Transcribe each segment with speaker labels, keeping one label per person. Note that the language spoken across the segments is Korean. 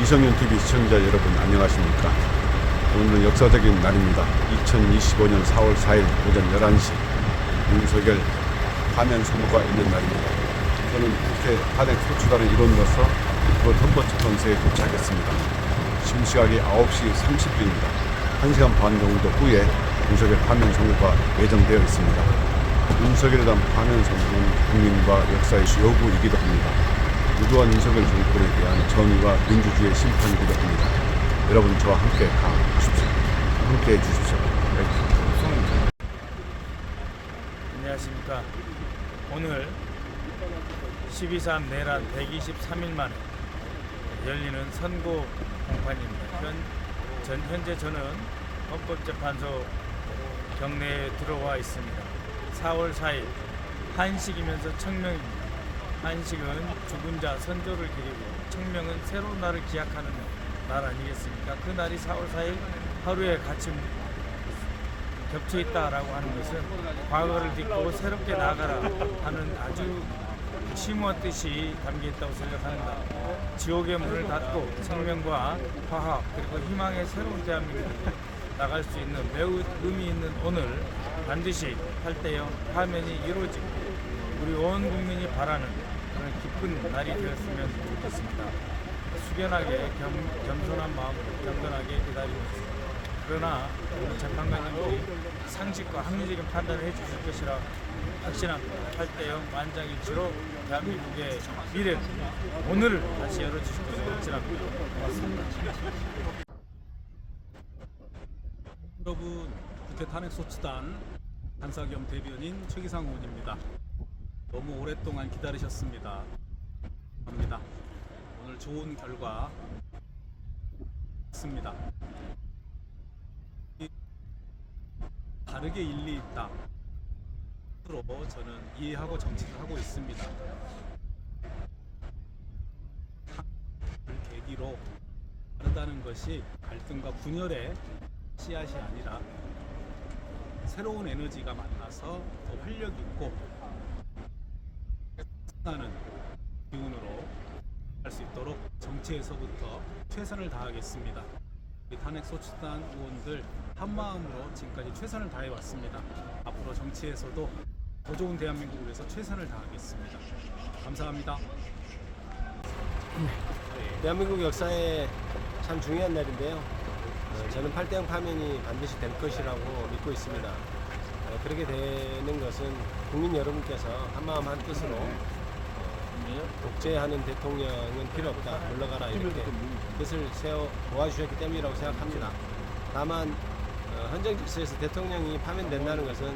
Speaker 1: 이성윤TV 시청자 여러분 안녕하십니까. 오늘은 역사적인 날입니다. 2025년 4월 4일 오전 11시 윤석열 파면 선고가 있는 날입니다. 저는 국회 탄핵 소추단의 일원으로서 그 헌법재 판소에 도착했습니다. 지금 시각이 9시 30분입니다. 1시간 반 정도 후에 윤석열 파면 선고가 예정되어 있습니다. 윤석열에 대한 파면 선고는 국민과 역사의 요구이기도 합니다. 무도한 윤석열 정권에 대한 정의와 민주주의의 심판이기도 합니다. 여러분 저와 함께 가보십시오. 함께 해주십시오.
Speaker 2: 안녕하십니까. 오늘 12.3 내란 123일 만에 열리는 선고 공판입니다. 현재 저는 헌법재판소 경내에 들어와 있습니다. 4월 4일 한식이면서 청명입니다. 한식은 죽은 자 선조를 기리고 청명은 새로운 날을 기약하는 날 아니겠습니까? 그 날이 4월 4일 하루에 같이 겹쳐 있다라고 하는 것은 과거를 딛고 새롭게 나아가라 하는 아주 심오한 뜻이 담겨 있다고 생각합니다. 지옥의 문을 닫고 생명과 화합 그리고 희망의 새로운 대한민국으로 나갈 수 있는 매우 의미 있는 오늘 반드시 8대0 파면이 이루어지고 우리 온 국민이 바라는 그런 기쁜 날이 되었으면 좋겠습니다. 숙연하게 겸손한 마음으로 경건하게 기다리고 있습니다. 그러나 오늘 재판관님들이 상식과 합리적인 판단을 해주실 것이라 확신합니다. 8대0 만장일치로 대한민국의 미래 오늘을 다시 열어주실 것을 확신합니다. 고맙습니다.
Speaker 3: 여러분, 국회 탄핵소추단 간사 겸 대변인 최기상 의원입니다. 너무 오랫동안 기다리셨습니다. 감사합니다. 오늘 좋은 결과 있습니다. 다르게 일리 있다. 로 저는 이해하고 정치를 하고 있습니다. 계기로 다르다는 것이 갈등과 분열의 씨앗이 아니라 새로운 에너지가 만나서 더 활력 있고 나는 기운으로 할 수 있도록 정치에서부터 최선을 다하겠습니다. 우리 탄핵소추단 의원들 한마음으로 지금까지 최선을 다해 왔습니다. 앞으로 정치에서도 더 좋은 대한민국을 위해서 최선을 다하겠습니다. 감사합니다.
Speaker 4: 대한민국 역사에 참 중요한 날인데요. 저는 8대0 파면이 반드시 될 것이라고 믿고 있습니다. 그렇게 되는 것은 국민 여러분께서 한마음 한뜻으로 독재하는 대통령은 필요 없다, 물러가라 이렇게 뜻을 세워 모아주셨기 때문이라고 생각합니다. 다만 헌정 질서에서 대통령이 파면된다는 것은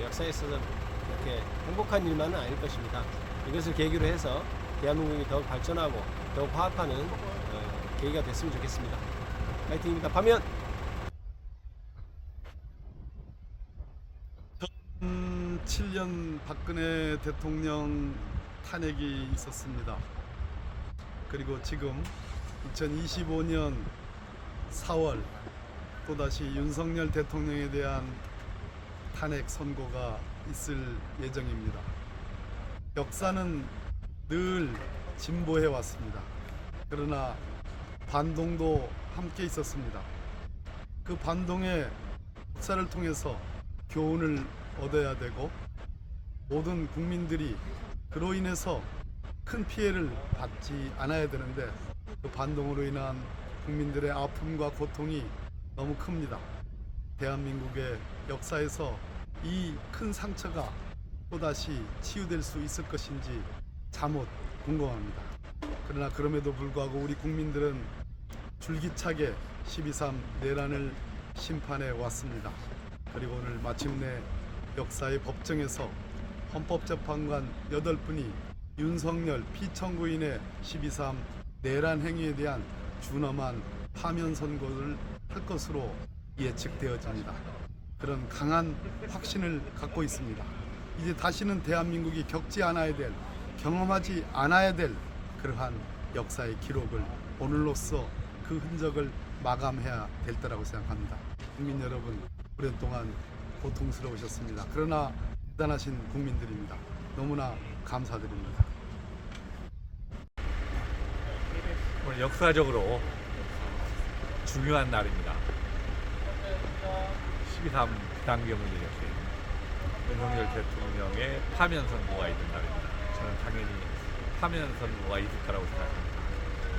Speaker 4: 역사에 있어서 이렇게 행복한 일만은 아닐 것입니다. 이것을 계기로 해서 대한민국이 더욱 발전하고 더욱 화합하는 계기가 됐으면 좋겠습니다. 파이팅입니다. 파면!
Speaker 5: 2007년 박근혜 대통령 탄핵이 있었습니다. 그리고 지금 2025년 4월 또다시 윤석열 대통령에 대한 탄핵 선고가 있을 예정입니다. 역사는 늘 진보해 왔습니다. 그러나 반동도 함께 있었습니다. 그 반동의 역사를 통해서 교훈을 얻어야 되고 모든 국민들이 그로 인해서 큰 피해를 받지 않아야 되는데 그 반동으로 인한 국민들의 아픔과 고통이 너무 큽니다. 대한민국의 역사에서 이 큰 상처가 또다시 치유될 수 있을 것인지 잠옷 궁금합니다. 그러나 그럼에도 불구하고 우리 국민들은 줄기차게 12.3 내란을 심판해 왔습니다. 그리고 오늘 마침내 역사의 법정에서 헌법재판관 8분이 윤석열 피청구인의 12.3 내란 행위에 대한 준엄한 파면 선고를 할 것으로 예측되어집니다. 그런 강한 확신을 갖고 있습니다. 이제 다시는 대한민국이 겪지 않아야 될, 경험하지 않아야 될 그러한 역사의 기록을 오늘로써 그 흔적을 마감해야 될 때라고 생각합니다. 국민 여러분, 오랜 동안 고통스러우셨습니다. 그러나 대단하신 국민들입니다. 너무나 감사드립니다.
Speaker 6: 오늘 역사적으로 중요한 날입니다. 12.3 비상경을 일으킨 윤석열 대통령의 파면 선고가 있는 날입니다. 저는 당연히 파면 선고가 있을 거라고 생각합니다.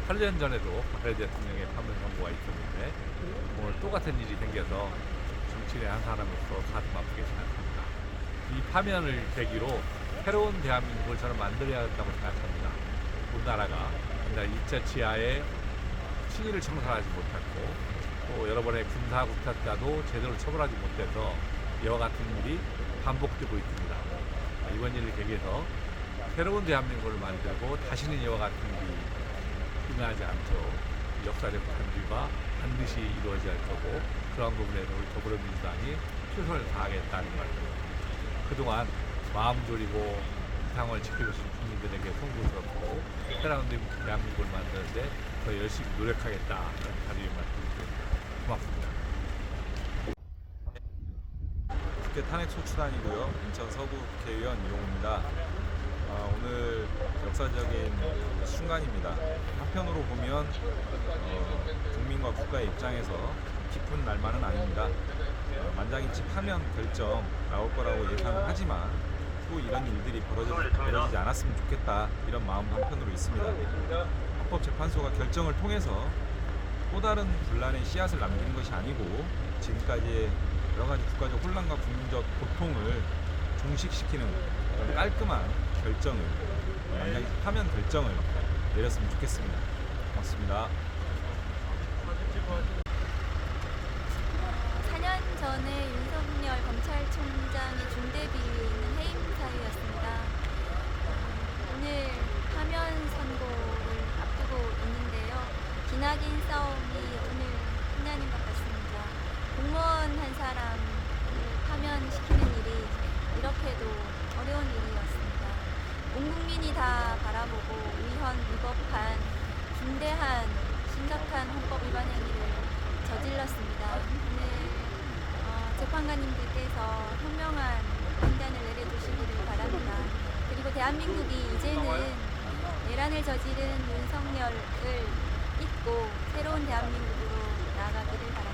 Speaker 6: 8년 전에도 박근혜 대통령의 파면 선고가 있었는데 오늘 똑같은 일이 생겨서 정치인의 한 사람으로서 가슴 아프게 생각합니다. 이 파면을 계기로 새로운 대한민국을 저는 만들어야 한다고 생각합니다. 우리나라가 일제 치하에 친일을 청산하지 못했고 또 여러 번의 군사 국타자도 제대로 처벌하지 못해서 이와 같은 일이 반복되고 있습니다. 이번 일을 계기해서 새로운 대한민국을 만들고 다시는 이와 같은 일이 일어나지 않도록 역사적 단죄가 반드시 이루어져야 할 거고 그러한 부분에서 우리 더불어민주당이 최선을 다하겠다는 말입니다. 그동안 마음 졸이고 이상을 지켜주신 국민들에게 송구스럽고 새로운 대한민국을 만드는데 더 열심히 노력하겠다는 다짐을 말씀드립니다. 고맙습니다.
Speaker 7: 국회 탄핵 소추단이고요. 인천 서구 국회의원 이용호입니다. 오늘 역사적인 순간입니다. 한편으로 보면 국민과 국가의 입장에서 기쁜 날만은 아닙니다. 만장일치 파면 결정 나올 거라고 예상을 하지만 또 이런 일들이 벌어지지 않았으면 좋겠다 이런 마음 한편으로 있습니다. 헌법재판소가 결정을 통해서 또 다른 분란의 씨앗을 남기는 것이 아니고 지금까지의 여러 가지 국가적 혼란과 국민적 고통을 종식시키는 그런 깔끔한 결정을 만장일치 파면 결정을 내렸으면 좋겠습니다. 고맙습니다.
Speaker 8: 4년 전에 윤석열 검찰총장의 중대비위는 해임 사유였습니다. 오늘 파면 선고를 앞두고 있는데요. 기나긴 싸움이 오늘 끝나는 것 같습니다. 공무원 한 사람을 파면시키는 일이 이렇게도 어려운 일이었습니다. 온 국민이 다 바라보고 위헌위법한 중대한 심각한 헌법 위반 행위를 저질렀습니다. 오늘 재판관님들께서 현명한 판단을 내려주시기를 바랍니다. 그리고 대한민국이 이제는 내란을 저지른 윤석열을 잊고 새로운 대한민국으로 나아가기를 바랍니다.